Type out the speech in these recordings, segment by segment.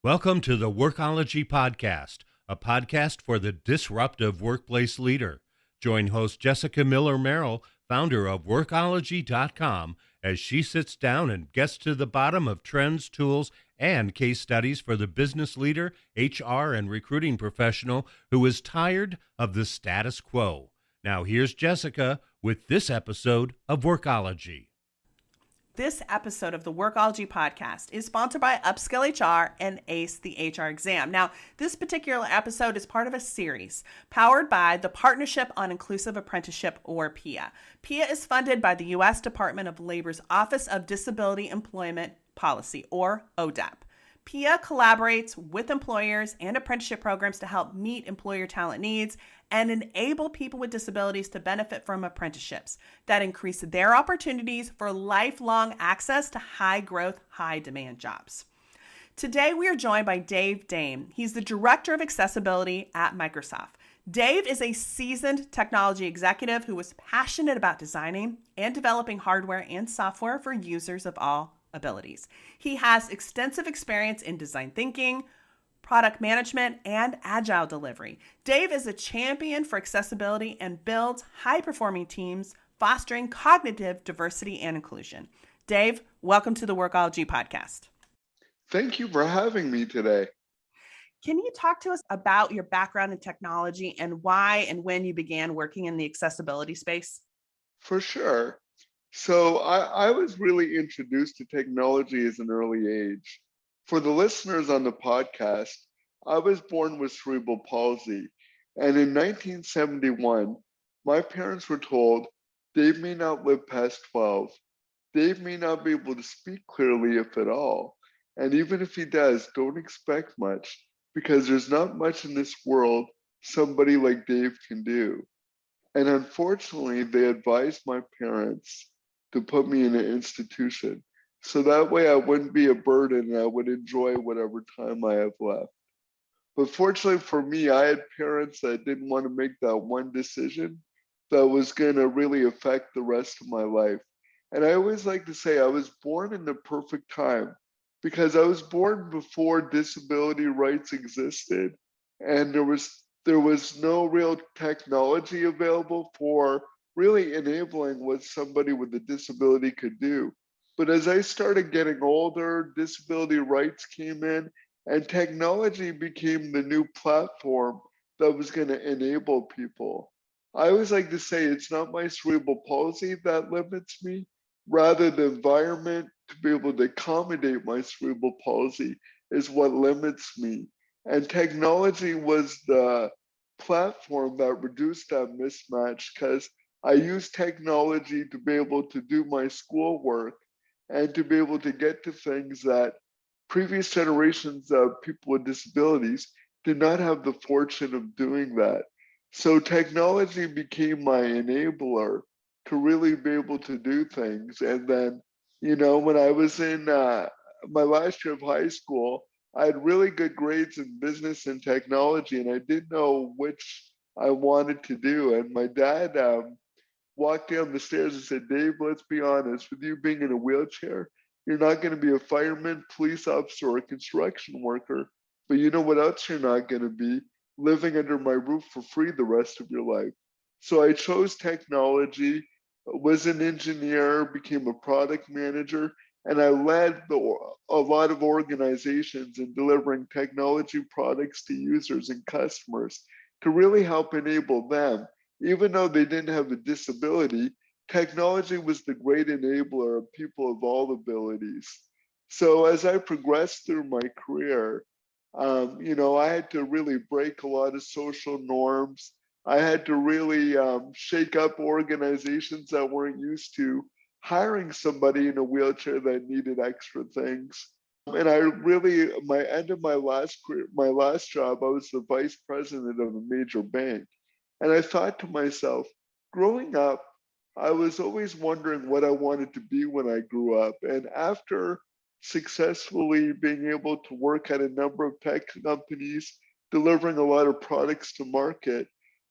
Welcome to the Workology Podcast, a podcast for the disruptive workplace leader. Join host Jessica Miller Merrill, founder of Workology.com, as she sits down and gets to the bottom of trends, tools, and case studies for the business leader, HR, and recruiting professional who is tired of the status quo. Now here's Jessica with this episode of Workology. This episode of the Workology Podcast is sponsored by Upskill HR and ACE the HR Exam. Now, this particular episode is part of a series powered by the Partnership on Inclusive Apprenticeship, or PIA. PIA is funded by the U.S. Department of Labor's Office of Disability Employment Policy, or ODEP. PIA collaborates with employers and apprenticeship programs to help meet employer talent needs and enable people with disabilities to benefit from apprenticeships that increase their opportunities for lifelong access to high-growth, high-demand jobs. Today, we are joined by Dave Dame. He's the Director of Accessibility at Microsoft. Dave is a seasoned technology executive who is passionate about designing and developing hardware and software for users of all abilities. He has extensive experience in design thinking, product management, and agile delivery. Dave is a champion for accessibility and builds high-performing teams, fostering cognitive diversity and inclusion. Dave, welcome to the Workology Podcast. Thank you for having me today. Can you talk to us about your background in technology and why and when you began working in the accessibility space? For sure. So I was really introduced to technology as an early age. For the listeners on the podcast, I was born with cerebral palsy. And in 1971, my parents were told Dave may not live past 12. Dave may not be able to speak clearly, if at all. And even if he does, don't expect much, because there's not much in this world somebody like Dave can do. And unfortunately, they advised my parents to put me in an institution. So that way I wouldn't be a burden and I would enjoy whatever time I have left. But fortunately for me, I had parents that didn't want to make that one decision that was going to really affect the rest of my life. And I always like to say I was born in the perfect time, because I was born before disability rights existed, and there was no real technology available for really enabling what somebody with a disability could do. But as I started getting older, disability rights came in, and technology became the new platform that was going to enable people. I always like to say it's not my cerebral palsy that limits me, rather the environment to be able to accommodate my cerebral palsy is what limits me. And technology was the platform that reduced that mismatch, because I use technology to be able to do my schoolwork and to be able to get to things that previous generations of people with disabilities did not have the fortune of doing that. So technology became my enabler to really be able to do things. And then, when I was in my last year of high school, I had really good grades in business and technology, and I didn't know which I wanted to do. And my dad walked down the stairs and said, Dave, let's be honest, with you being in a wheelchair, you're not going to be a fireman, police officer, or a construction worker. But you know what else you're not going to be? Living under my roof for free the rest of your life. So I chose technology, was an engineer, became a product manager, and I led a lot of organizations in delivering technology products to users and customers to really help enable them. Even though they didn't have a disability, technology was the great enabler of people of all abilities. So as I progressed through my career, I had to really break a lot of social norms. I had to really shake up organizations that weren't used to hiring somebody in a wheelchair that needed extra things. And I really, my last job, I was the vice president of a major bank. And I thought to myself, growing up, I was always wondering what I wanted to be when I grew up. And after successfully being able to work at a number of tech companies, delivering a lot of products to market,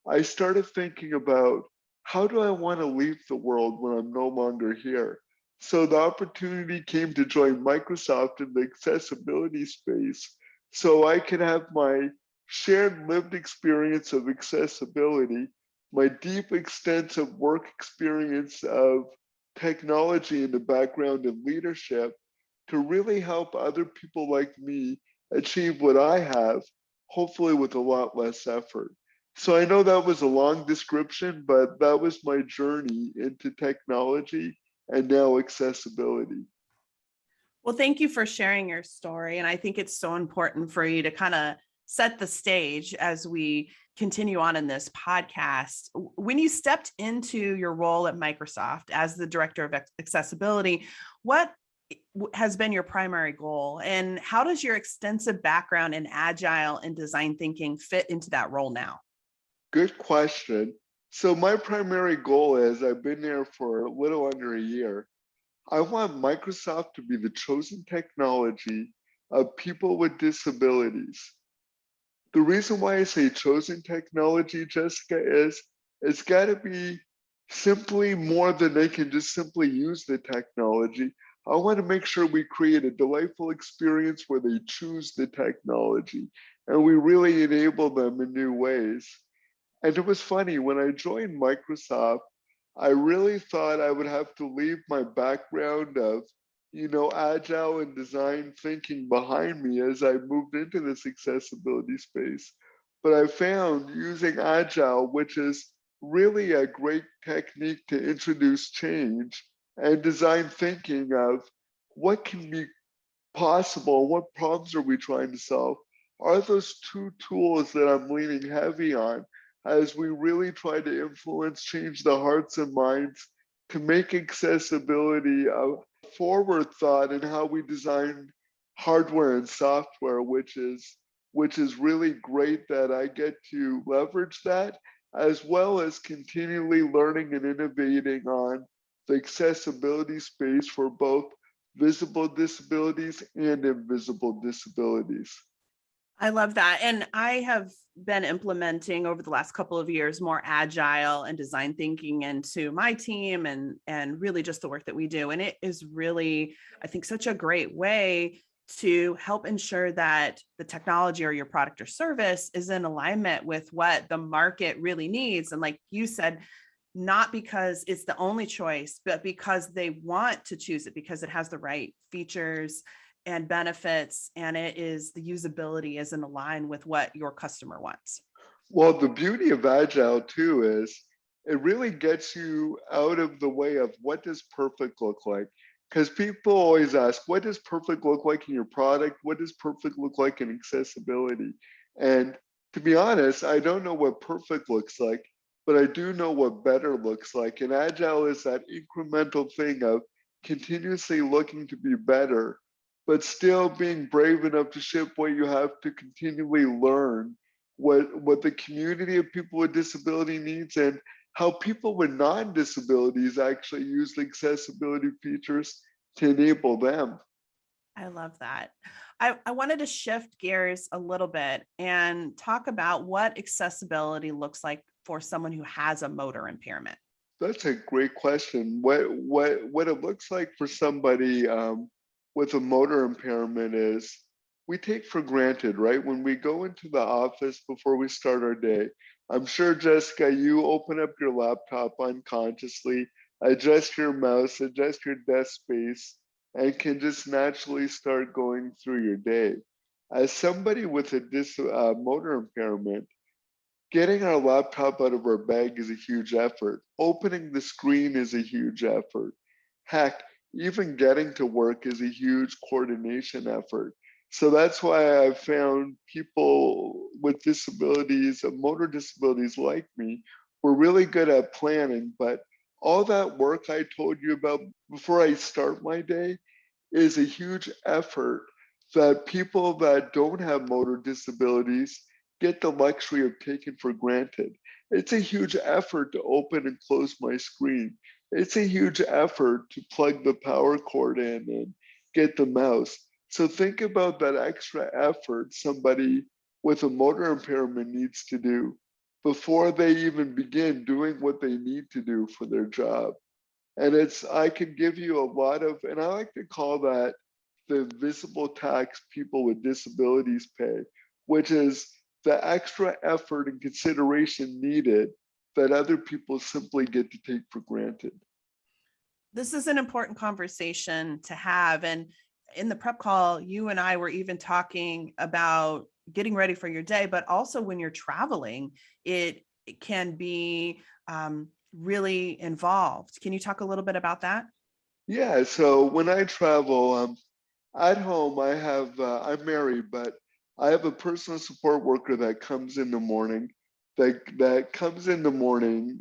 I started thinking about, how do I want to leave the world when I'm no longer here? So the opportunity came to join Microsoft in the accessibility space so I can have my shared lived experience of accessibility, my deep, extensive work experience of technology in the background and leadership to really help other people like me achieve what I have, hopefully with a lot less effort. So I know that was a long description, but that was my journey into technology and now accessibility. Well, thank you for sharing your story. And I think it's so important for you to kind of set the stage as we continue on in this podcast. When you stepped into your role at Microsoft as the director of accessibility, what has been your primary goal? And how does your extensive background in Agile and design thinking fit into that role now? Good question. So my primary goal is I've been there for a little under a year. I want Microsoft to be the chosen technology of people with disabilities. The reason why I say chosen technology, Jessica, is it's got to be simply more than they can just simply use the technology. I want to make sure we create a delightful experience where they choose the technology and we really enable them in new ways. And it was funny, when I joined Microsoft, I really thought I would have to leave my background of, agile and design thinking behind me as I moved into this accessibility space. But I found using agile, which is really a great technique to introduce change, and design thinking of what can be possible, what problems are we trying to solve, are those two tools that I'm leaning heavy on as we really try to influence, change the hearts and minds to make accessibility a forward thought in how we design hardware and software, which is really great that I get to leverage that, as well as continually learning and innovating on the accessibility space for both visible disabilities and invisible disabilities. I love that. And I have been implementing over the last couple of years more agile and design thinking into my team and really just the work that we do. And it is really, I think, such a great way to help ensure that the technology or your product or service is in alignment with what the market really needs. And like you said, not because it's the only choice, but because they want to choose it because it has the right features and benefits, and it is the usability is in line with what your customer wants. Well, the beauty of Agile too is it really gets you out of the way of what does perfect look like? Because people always ask, what does perfect look like in your product? What does perfect look like in accessibility? And to be honest, I don't know what perfect looks like, but I do know what better looks like. And Agile is that incremental thing of continuously looking to be better, but still being brave enough to ship what you have to continually learn what the community of people with disability needs and how people with non-disabilities actually use the accessibility features to enable them. I love that. I wanted to shift gears a little bit and talk about what accessibility looks like for someone who has a motor impairment. That's a great question. What it looks like for somebody with a motor impairment is we take for granted, right? When we go into the office before we start our day, I'm sure, Jessica, you open up your laptop unconsciously, adjust your mouse, adjust your desk space, and can just naturally start going through your day. As somebody with a motor impairment, getting our laptop out of our bag is a huge effort. Opening the screen is a huge effort. Heck, even getting to work is a huge coordination effort. So that's why I've found people with disabilities, motor disabilities like me, were really good at planning. But all that work I told you about before I start my day is a huge effort that people that don't have motor disabilities get the luxury of taking for granted. It's a huge effort to open and close my screen. It's a huge effort to plug the power cord in and get the mouse. So think about that extra effort somebody with a motor impairment needs to do before they even begin doing what they need to do for their job. And I can give you a lot of, and I like to call that the invisible tax people with disabilities pay, which is the extra effort and consideration needed that other people simply get to take for granted. This is an important conversation to have. And in the prep call, you and I were even talking about getting ready for your day, but also when you're traveling, it can be really involved. Can you talk a little bit about that? Yeah, so when I travel, at home, I'm married, but I have a personal support worker that comes in the morning, that comes in the morning,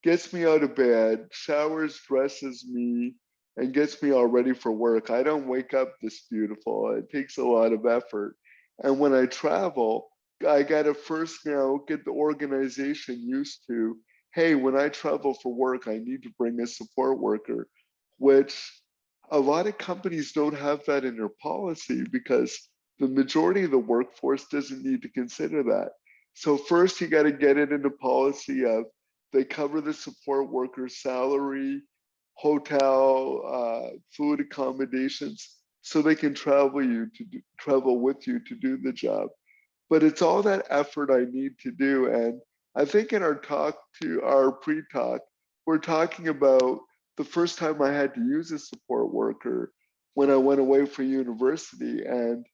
gets me out of bed, showers, dresses me, and gets me all ready for work. I don't wake up this beautiful. It takes a lot of effort. And when I travel, I gotta first now get the organization used to, hey, when I travel for work, I need to bring a support worker, which a lot of companies don't have that in their policy because the majority of the workforce doesn't need to consider that. So first you got to get it into policy of they cover the support worker's salary, hotel, food accommodations, so they can travel with you to do the job. But it's all that effort I need to do. And I think in our pre-talk, we're talking about the first time I had to use a support worker when I went away for university. And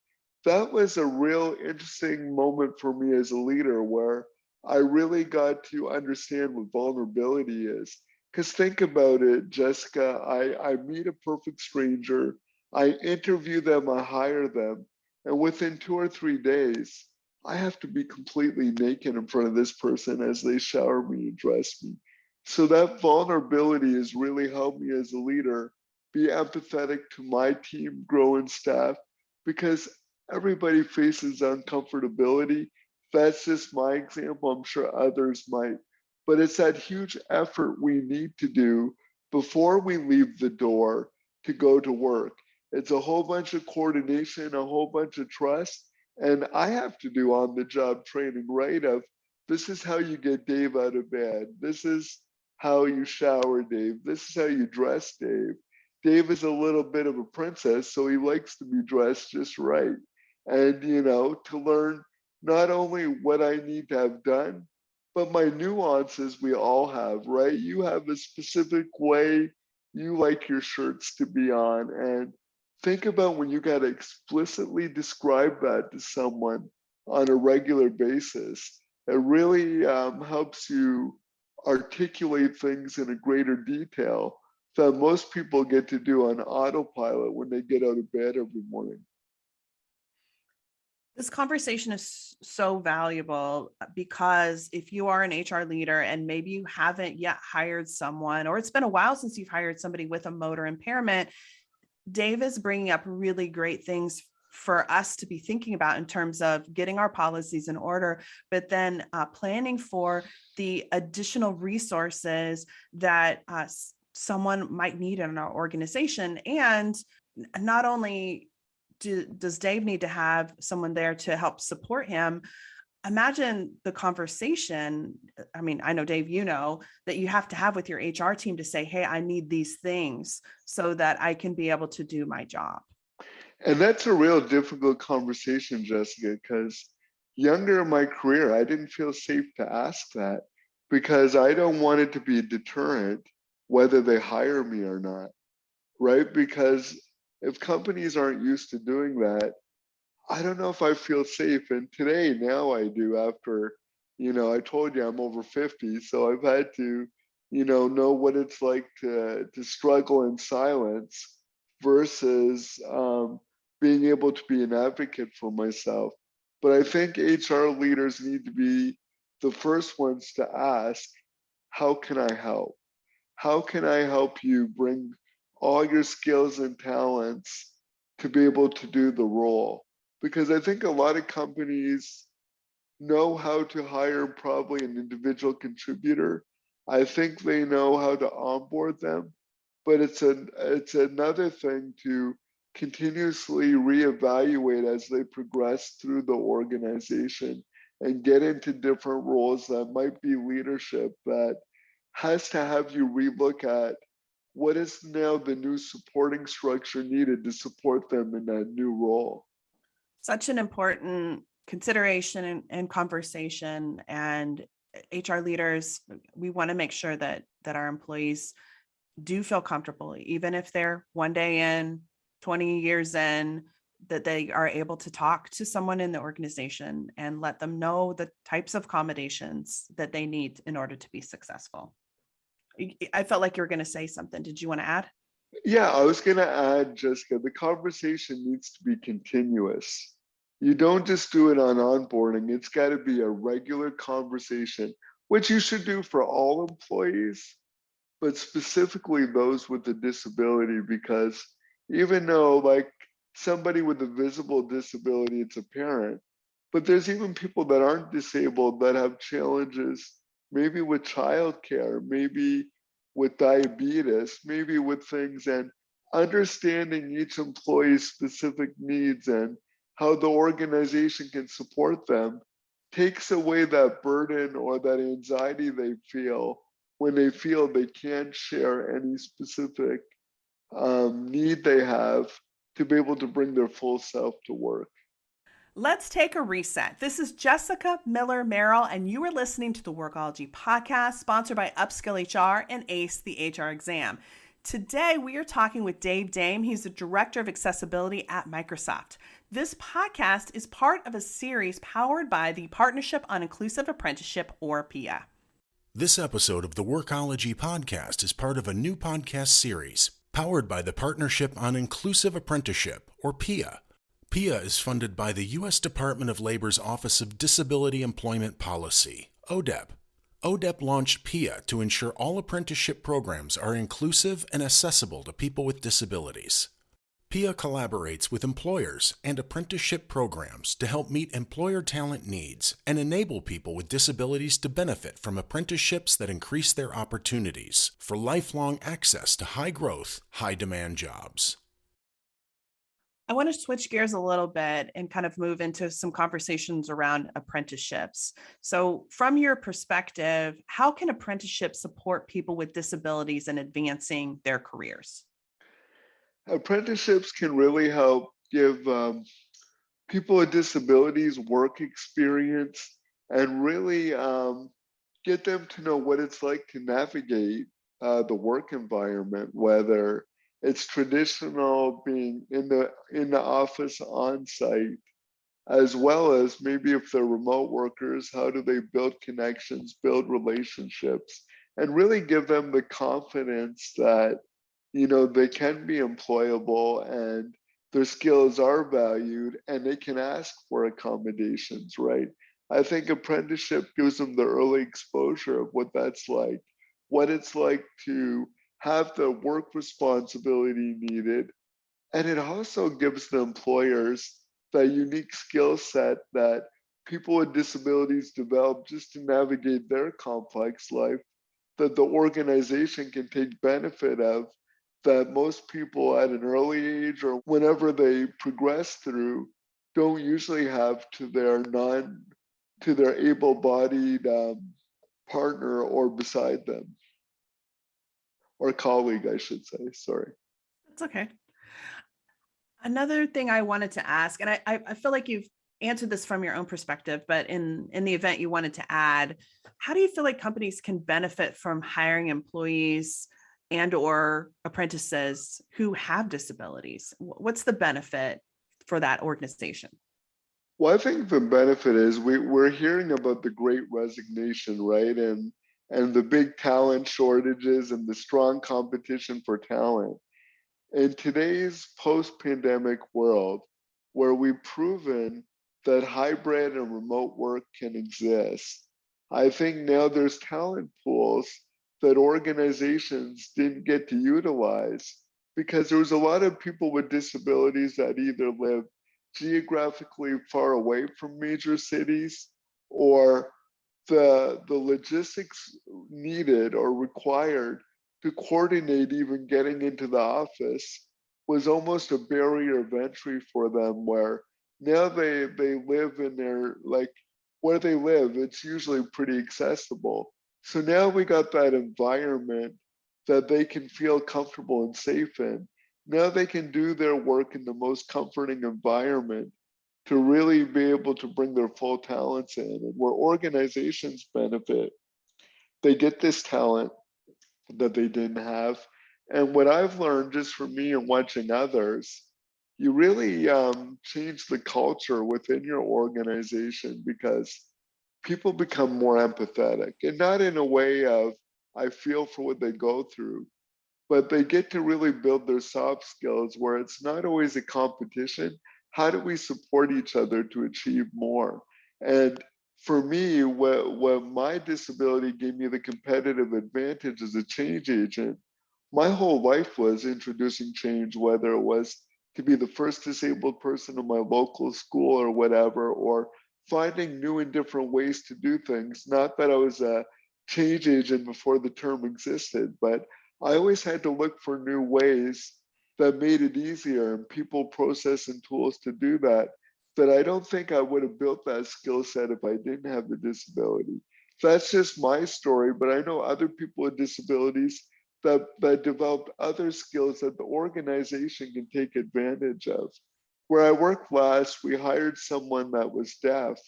that was a real interesting moment for me as a leader where I really got to understand what vulnerability is. Because think about it, Jessica, I meet a perfect stranger, I interview them, I hire them, and within 2 or 3 days, I have to be completely naked in front of this person as they shower me and dress me. So that vulnerability has really helped me as a leader be empathetic to my team, grow and staff, because everybody faces uncomfortability. That's just my example. I'm sure others might. But it's that huge effort we need to do before we leave the door to go to work. It's a whole bunch of coordination, a whole bunch of trust. And I have to do on the job training, right? Of this is how you get Dave out of bed. This is how you shower Dave. This is how you dress Dave. Dave is a little bit of a princess, so he likes to be dressed just right. And, to learn not only what I need to have done, but my nuances we all have, right? You have a specific way you like your shirts to be on. And think about when you got to explicitly describe that to someone on a regular basis. It really helps you articulate things in a greater detail that most people get to do on autopilot when they get out of bed every morning. This conversation is so valuable because if you are an HR leader and maybe you haven't yet hired someone, or it's been a while since you've hired somebody with a motor impairment, Dave is bringing up really great things for us to be thinking about in terms of getting our policies in order, but then planning for the additional resources that someone might need in our organization. And not only does Dave need to have someone there to help support him, imagine the conversation. I mean, I know, Dave, that you have to have with your HR team to say, hey, I need these things so that I can be able to do my job. And that's a real difficult conversation, Jessica, because younger in my career, I didn't feel safe to ask that because I don't want it to be a deterrent whether they hire me or not, right? Because if companies aren't used to doing that, I don't know if I feel safe. And today, now I do after, I told you I'm over 50. So I've had to, know what it's like to struggle in silence versus being able to be an advocate for myself. But I think HR leaders need to be the first ones to ask, how can I help? How can I help you bring all your skills and talents to be able to do the role? Because I think a lot of companies know how to hire probably an individual contributor. I think they know how to onboard them, but it's another thing to continuously reevaluate as they progress through the organization and get into different roles that might be leadership that has to have you relook at what is now the new supporting structure needed to support them in that new role? Such an important consideration and conversation. And HR leaders, we want to make sure that our employees do feel comfortable, even if they're one day in, 20 years in, that they are able to talk to someone in the organization and let them know the types of accommodations that they need in order to be successful. I felt like you were going to say something. Did you want to add? Yeah, I was going to add, Jessica, the conversation needs to be continuous. You don't just do it on onboarding, it's got to be a regular conversation, which you should do for all employees, but specifically those with a disability, because even though, like, somebody with a visible disability, it's apparent, but there's even people that aren't disabled that have challenges, maybe with childcare, maybe with diabetes, maybe with things, and understanding each employee's specific needs and how the organization can support them takes away that burden or that anxiety they feel when they feel they can't share any specific need they have to be able to bring their full self to work. Let's take a reset. This is Jessica Miller Merrill, and you are listening to the Workology podcast, sponsored by Upskill HR and ACE the HR exam. Today, we are talking with Dave Dame. He's the Director of Accessibility at Microsoft. This podcast is part of a series powered by the Partnership on Inclusive Apprenticeship, or PIA. This episode of the Workology podcast is part of a new podcast series powered by the Partnership on Inclusive Apprenticeship, or PIA. PIA is funded by the U.S. Department of Labor's Office of Disability Employment Policy, ODEP. ODEP launched PIA to ensure all apprenticeship programs are inclusive and accessible to people with disabilities. PIA collaborates with employers and apprenticeship programs to help meet employer talent needs and enable people with disabilities to benefit from apprenticeships that increase their opportunities for lifelong access to high-growth, high-demand jobs. I want to switch gears a little bit and kind of move into some conversations around apprenticeships. So, from your perspective, how can apprenticeships support people with disabilities in advancing their careers? Apprenticeships can really help give people with disabilities work experience and really get them to know what it's like to navigate the work environment, whether it's traditional being in the office on site, as well as maybe if they're remote workers, how do they build connections, build relationships, and really give them the confidence that they can be employable and their skills are valued and they can ask for accommodations, right? I think apprenticeship gives them the early exposure of what that's like, what it's like to have the work responsibility needed. And it also gives the employers that unique skill set that people with disabilities develop just to navigate their complex life that the organization can take benefit of, that most people at an early age or whenever they progress through don't usually have to their able-bodied partner or beside them, or colleague, I should say. Sorry. That's okay. Another thing I wanted to ask, and I feel like you've answered this from your own perspective, but in the event you wanted to add, how do you feel like companies can benefit from hiring employees and or apprentices who have disabilities? What's the benefit for that organization? Well, I think the benefit is we're hearing about the great resignation, right? And the big talent shortages and the strong competition for talent. In today's post-pandemic world, where we've proven that hybrid and remote work can exist, I think now there's talent pools that organizations didn't get to utilize because there was a lot of people with disabilities that either live geographically far away from major cities, or the logistics needed or required to coordinate even getting into the office was almost a barrier of entry for them, where now they live in their, like, where they live, it's usually pretty accessible. So now we got that environment that they can feel comfortable and safe in. Now they can do their work in the most comforting environment to really be able to bring their full talents in. And where organizations benefit, they get this talent that they didn't have. And what I've learned just from me and watching others, you really change the culture within your organization because people become more empathetic, and not in a way of I feel for what they go through, but they get to really build their soft skills where it's not always a competition. How do we support each other to achieve more? And for me, what my disability gave me the competitive advantage as a change agent, my whole life was introducing change, whether it was to be the first disabled person in my local school or whatever, or finding new and different ways to do things. Not that I was a change agent before the term existed, but I always had to look for new ways that made it easier and people, process, and tools to do that. That I don't think I would have built that skill set if I didn't have the disability. That's just my story, but I know other people with disabilities that developed other skills that the organization can take advantage of. Where I worked last, we hired someone that was deaf,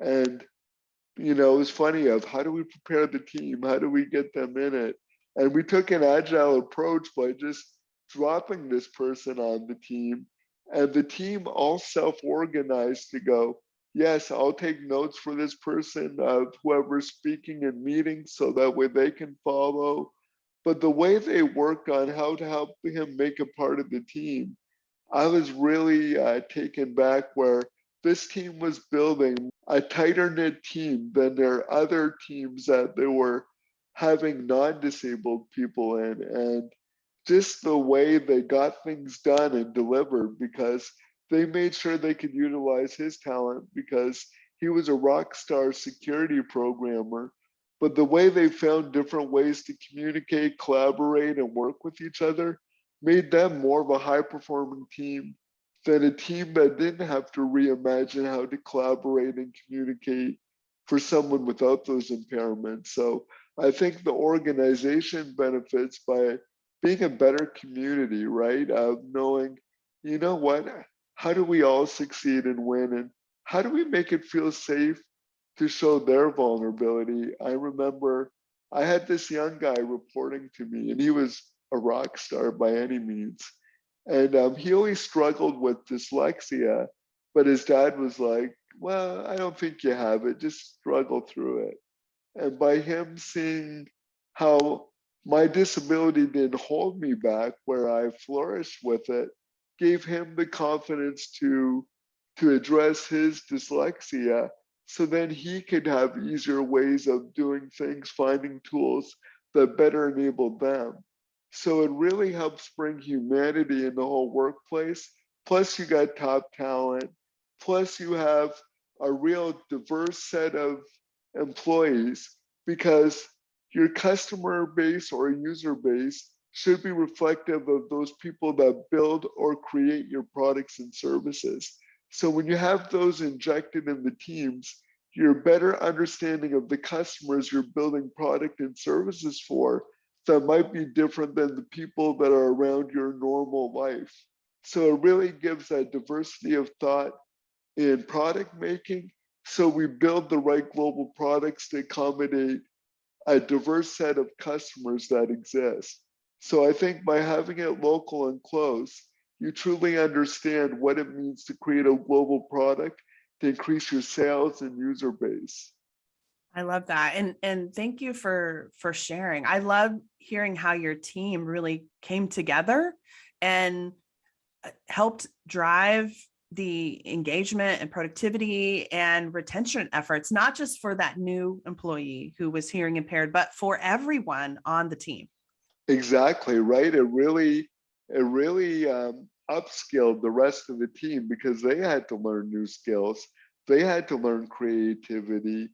and it was funny of how do we prepare the team? How do we get them in it? And we took an agile approach by just dropping this person on the team, and the team all self-organized to go, yes, I'll take notes for this person of whoever's speaking in meetings so that way they can follow. But the way they worked on how to help him make a part of the team, I was really taken back where this team was building a tighter knit team than their other teams that they were having non-disabled people in. And just the way they got things done and delivered, because they made sure they could utilize his talent because he was a rock star security programmer. But the way they found different ways to communicate, collaborate, and work with each other made them more of a high performing team than a team that didn't have to reimagine how to collaborate and communicate for someone without those impairments. So I think the organization benefits by being a better community, right? Of knowing, you know what, how do we all succeed and win? And how do we make it feel safe to show their vulnerability? I remember I had this young guy reporting to me, and he was a rock star by any means. And he always struggled with dyslexia, but his dad was like, well, I don't think you have it, just struggle through it. And by him seeing how my disability didn't hold me back, where I flourished with it, gave him the confidence to address his dyslexia so then he could have easier ways of doing things, finding tools that better enabled them. So it really helps bring humanity in the whole workplace. Plus, you got top talent. Plus, you have a real diverse set of employees, because your customer base or user base should be reflective of those people that build or create your products and services. So when you have those injected in the teams, you're better understanding of the customers you're building product and services for that might be different than the people that are around your normal life. So it really gives that diversity of thought in product making. So we build the right global products to accommodate a diverse set of customers that exist. So I think by having it local and close, you truly understand what it means to create a global product to increase your sales and user base. I love that. And thank you for sharing. I love hearing how your team really came together and helped drive the engagement and productivity and retention efforts, not just for that new employee who was hearing impaired, but for everyone on the team. Exactly, right. It really upskilled the rest of the team because they had to learn new skills. They had to learn creativity.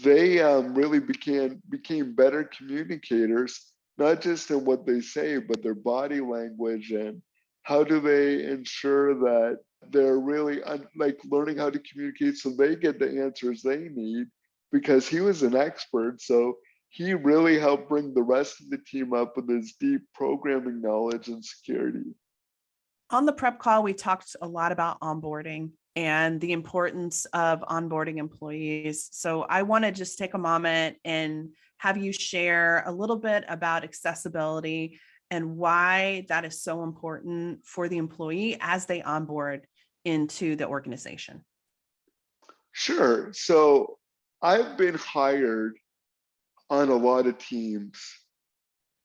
They really became better communicators, not just in what they say, but their body language and how do they ensure that they're really like learning how to communicate so they get the answers they need, because he was an expert. So he really helped bring the rest of the team up with his deep programming knowledge and security. On the prep call, we talked a lot about onboarding and the importance of onboarding employees. So I want to just take a moment and have you share a little bit about accessibility and why that is so important for the employee as they onboard into the organization. Sure. So I've been hired on a lot of teams.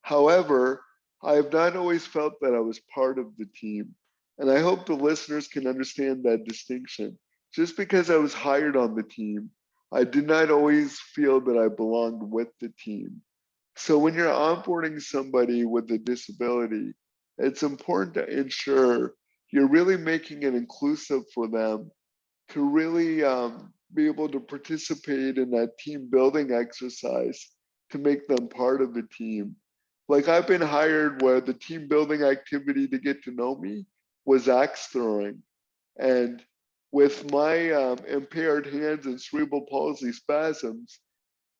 However, I have not always felt that I was part of the team. And I hope the listeners can understand that distinction. Just because I was hired on the team, I did not always feel that I belonged with the team. So when you're onboarding somebody with a disability, it's important to ensure you're really making it inclusive for them to really be able to participate in that team building exercise to make them part of the team. Like I've been hired where the team building activity to get to know me was axe throwing. And with my impaired hands and cerebral palsy spasms,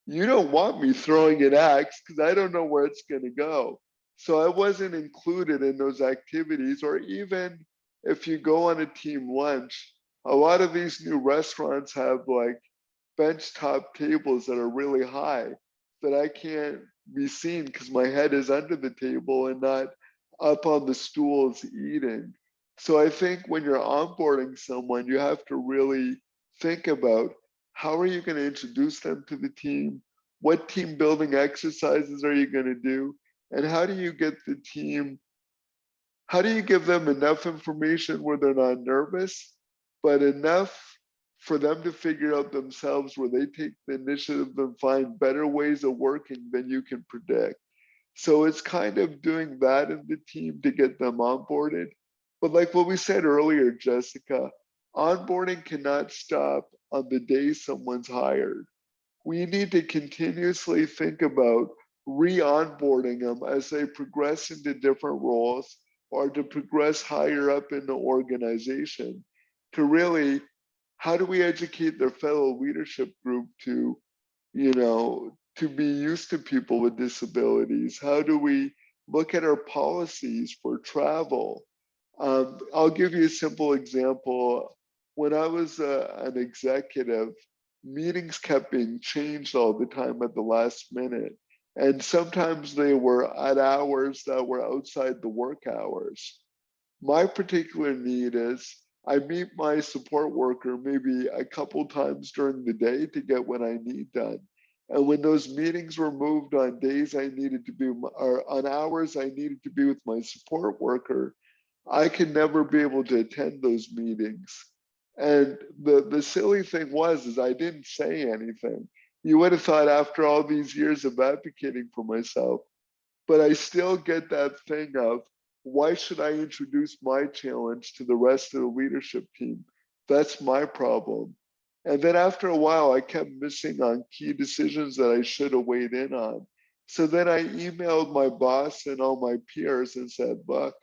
you don't want me throwing an axe because I don't know where it's going to go. So I wasn't included in those activities, or even if you go on a team lunch, a lot of these new restaurants have like bench top tables that are really high that I can't be seen because my head is under the table and not up on the stools eating. So I think when you're onboarding someone, you have to really think about how are you going to introduce them to the team? What team building exercises are you going to do? And how do you get the team, how do you give them enough information where they're not nervous, but enough for them to figure out themselves where they take the initiative and find better ways of working than you can predict. So it's kind of doing that in the team to get them onboarded. But like what we said earlier, Jessica, onboarding cannot stop on the day someone's hired. We need to continuously think about re-onboarding them as they progress into different roles or to progress higher up in the organization to really, how do we educate their fellow leadership group to, to be used to people with disabilities? How do we look at our policies for travel? I'll give you a simple example. When I was an executive, meetings kept being changed all the time at the last minute. And sometimes they were at hours that were outside the work hours. My particular need is I meet my support worker maybe a couple times during the day to get what I need done. And when those meetings were moved on days I needed to be, or on hours I needed to be with my support worker, I could never be able to attend those meetings. And the silly thing was is I didn't say anything. You would have thought after all these years of advocating for myself, but I still get that thing of why should I introduce my challenge to the rest of the leadership team? That's my problem. And then after a while, I kept missing on key decisions that I should have weighed in on. So then I emailed my boss and all my peers and said, look,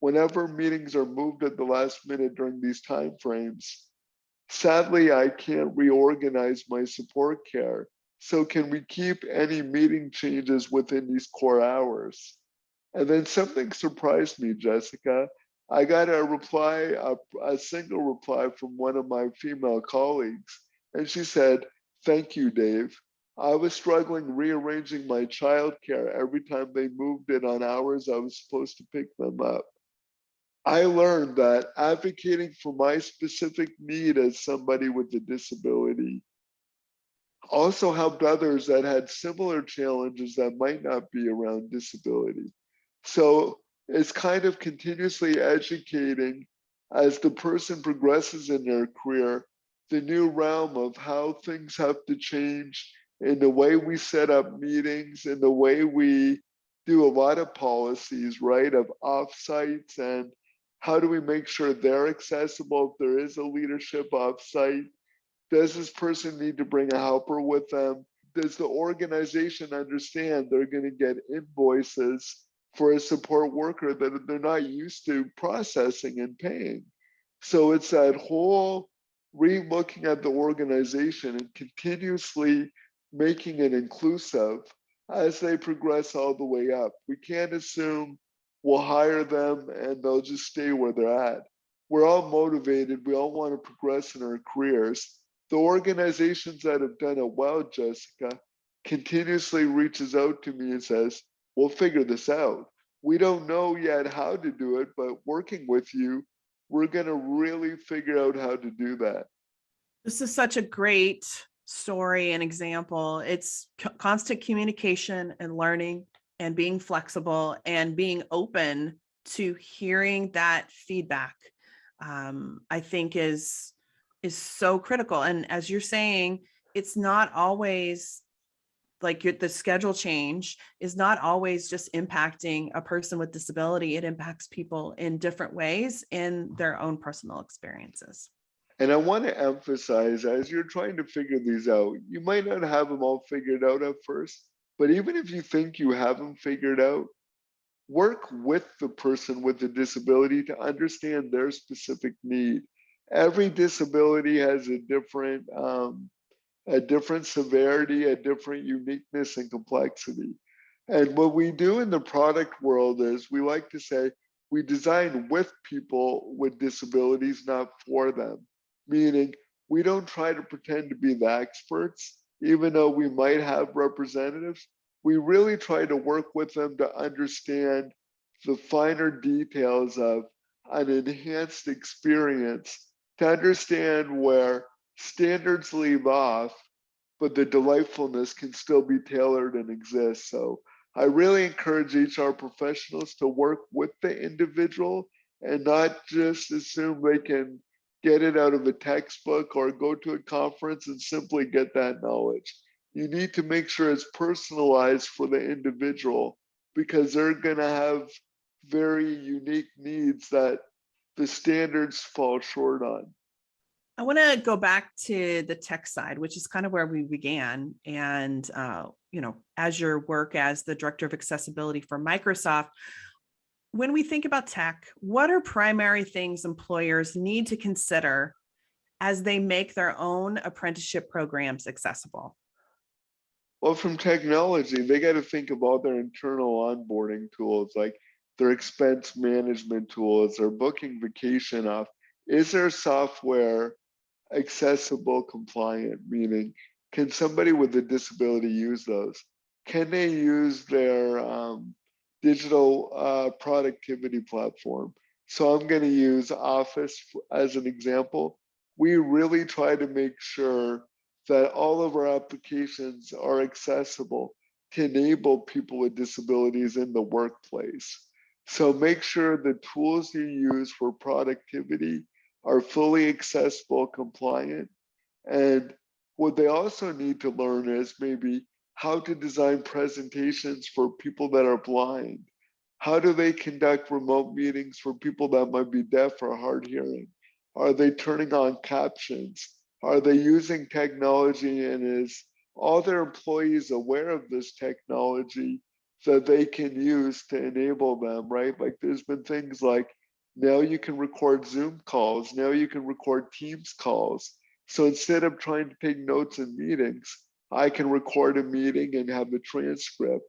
whenever meetings are moved at the last minute during these time frames, sadly, I can't reorganize my support care. So can we keep any meeting changes within these core hours? And then something surprised me, Jessica. I got a reply, a single reply from one of my female colleagues. And she said, thank you, Dave. I was struggling rearranging my childcare every time they moved it on hours I was supposed to pick them up. I learned that advocating for my specific need as somebody with a disability also helped others that had similar challenges that might not be around disability. So it's kind of continuously educating as the person progresses in their career, the new realm of how things have to change in the way we set up meetings, in the way we do a lot of policies, right, of offsites, and how do we make sure they're accessible if there is a leadership offsite? Does this person need to bring a helper with them? Does the organization understand they're going to get invoices for a support worker that they're not used to processing and paying? So it's that whole re-looking at the organization and continuously making it inclusive as they progress all the way up. We can't assume we'll hire them and they'll just stay where they're at. We're all motivated. We all want to progress in our careers. The organizations that have done it well, Jessica, continuously reaches out to me and says, we'll figure this out. We don't know yet how to do it, but working with you, we're going to really figure out how to do that. This is such a great story and example. It's constant communication and learning and being flexible and being open to hearing that feedback. I think is so critical. And as you're saying, it's not always like the schedule change is not always just impacting a person with disability. It impacts people in different ways in their own personal experiences. And I want to emphasize, as you're trying to figure these out, you might not have them all figured out at first, but even if you think you have them figured out, work with the person with the disability to understand their specific need. Every disability has a different severity, a different uniqueness and complexity. And what we do in the product world is we like to say we design with people with disabilities, not for them. Meaning we don't try to pretend to be the experts, even though we might have representatives. We really try to work with them to understand the finer details of an enhanced experience, to understand where standards leave off, but the delightfulness can still be tailored and exist. So I really encourage HR professionals to work with the individual and not just assume they can get it out of a textbook or go to a conference and simply get that knowledge. You need to make sure it's personalized for the individual because they're going to have very unique needs that the standards fall short on. I want to go back to the tech side, which is kind of where we began. And, as your work as the director of accessibility for Microsoft, when we think about tech, what are primary things employers need to consider as they make their own apprenticeship programs accessible? Well, from technology, they got to think of all their internal onboarding tools, like their expense management tools, their booking vacation off. Is their software accessible, compliant? Meaning, can somebody with a disability use those? Can they use their digital productivity platform? So I'm going to use Office as an example. We really try to make sure that all of our applications are accessible to enable people with disabilities in the workplace. So make sure the tools you use for productivity are fully accessible, compliant. And what they also need to learn is maybe how to design presentations for people that are blind. How do they conduct remote meetings for people that might be deaf or hard hearing? Are they turning on captions? Are they using technology, and is all their employees aware of this technology that they can use to enable them, right? Like there's been things like now you can record Zoom calls, now you can record Teams calls. So instead of trying to take notes in meetings, I can record a meeting and have a transcript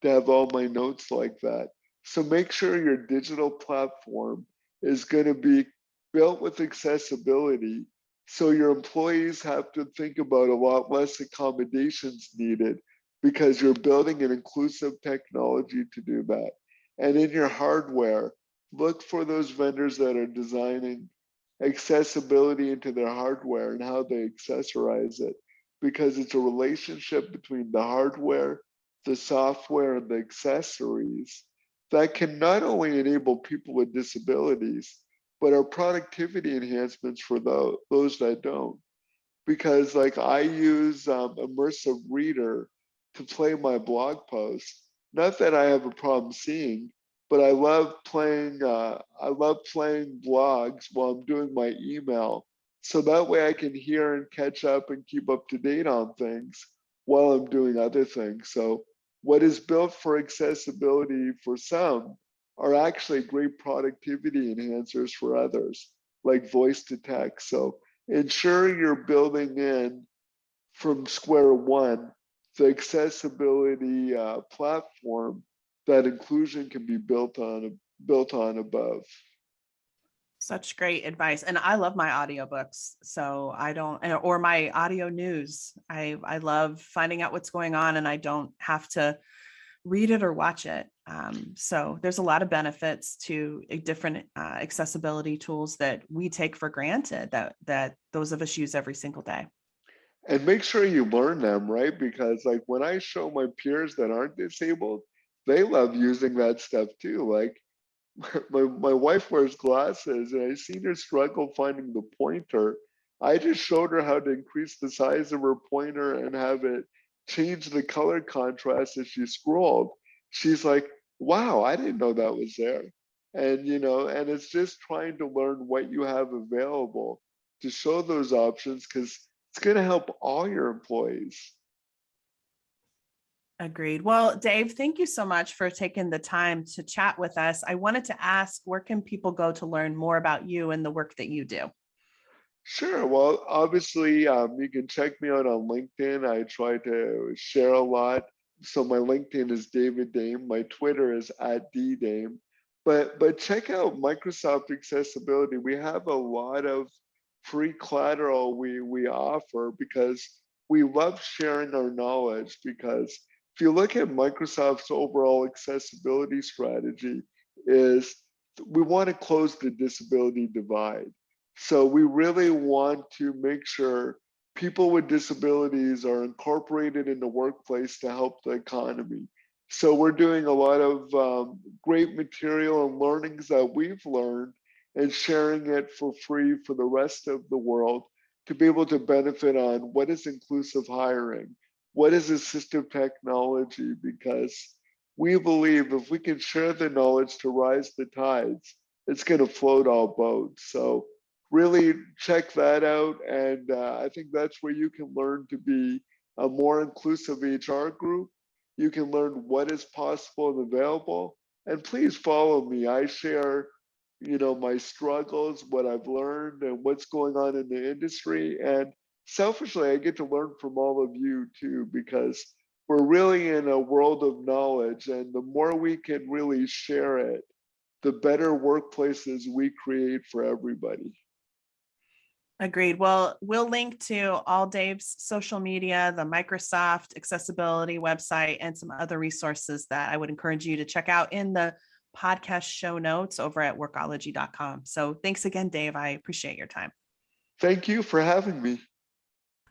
to have all my notes like that. So make sure your digital platform is going to be built with accessibility, so your employees have to think about a lot less accommodations needed because you're building an inclusive technology to do that. And in your hardware, look for those vendors that are designing accessibility into their hardware and how they accessorize it, because it's a relationship between the hardware, the software, and the accessories that can not only enable people with disabilities, but are productivity enhancements for those that don't. Because like I use Immersive Reader to play my blog posts. Not that I have a problem seeing, but I love playing blogs while I'm doing my email. So that way I can hear and catch up and keep up to date on things while I'm doing other things. So what is built for accessibility for some are actually great productivity enhancers for others, like voice to text. So ensure you're building in from square one the accessibility platform that inclusion can be built on above. Such great advice. And I love my audiobooks. So I don't, or my audio news. I love finding out what's going on and I don't have to read it or watch it. So there's a lot of benefits to different accessibility tools that we take for granted that those of us use every single day. And make sure you learn them, right? Because like when I show my peers that aren't disabled, they love using that stuff too. Like my wife wears glasses and I seen her struggle finding the pointer. I just showed her how to increase the size of her pointer and have it change the color contrast as she scrolled. She's like, wow, I didn't know that was there. And and it's just trying to learn what you have available to show those options because it's going to help all your employees. Agreed. Well, Dave, thank you so much for taking the time to chat with us. I wanted to ask, where can people go to learn more about you and the work that you do? Sure. Well, obviously, you can check me out on LinkedIn. I try to share a lot. So my LinkedIn is David Dame. My Twitter is @ddame. But check out Microsoft Accessibility. We have a lot of free collateral we offer because we love sharing our knowledge. Because if you look at Microsoft's overall accessibility strategy, is we want to close the disability divide. So we really want to make sure people with disabilities are incorporated in the workplace to help the economy. So we're doing a lot of great material and learnings that we've learned and sharing it for free for the rest of the world to be able to benefit on what is inclusive hiring, what is assistive technology, because we believe if we can share the knowledge to rise the tides, it's going to float all boats. So really check that out. And I think that's where you can learn to be a more inclusive HR group. You can learn what is possible and available. And please follow me. I share, my struggles, what I've learned, and what's going on in the industry. And selfishly, I get to learn from all of you too, because we're really in a world of knowledge. And the more we can really share it, the better workplaces we create for everybody. Agreed. Well, we'll link to all Dave's social media, the Microsoft accessibility website, and some other resources that I would encourage you to check out in the podcast show notes over at workology.com. So thanks again, Dave. I appreciate your time. Thank you for having me.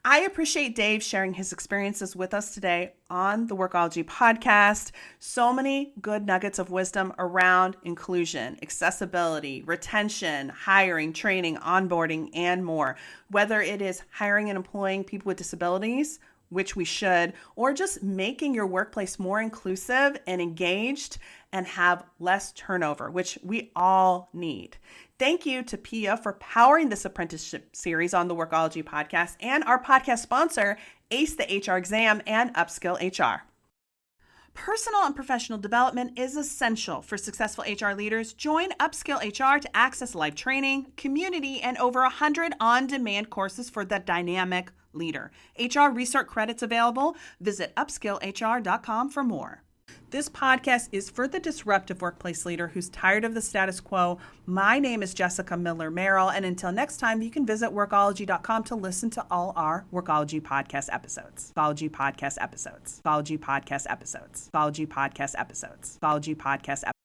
I appreciate Dave sharing his experiences with us today on the Workology podcast. So many good nuggets of wisdom around inclusion, accessibility, retention, hiring, training, onboarding, and more. Whether it is hiring and employing people with disabilities, which we should, or just making your workplace more inclusive and engaged and have less turnover, which we all need. Thank you to Pia for powering this apprenticeship series on the Workology podcast and our podcast sponsor, ACE the HR Exam and Upskill HR. Personal and professional development is essential for successful HR leaders. Join Upskill HR to access live training, community, and over 100 on-demand courses for the dynamic leader. HR Research credits available. Visit upskillhr.com for more. This podcast is for the disruptive workplace leader who's tired of the status quo. My name is Jessica Miller Merrill, and until next time, you can visit workology.com to listen to all our Workology podcast episodes. Workology podcast episodes. Workology podcast episodes. Workology podcast episodes. Workology podcast episodes.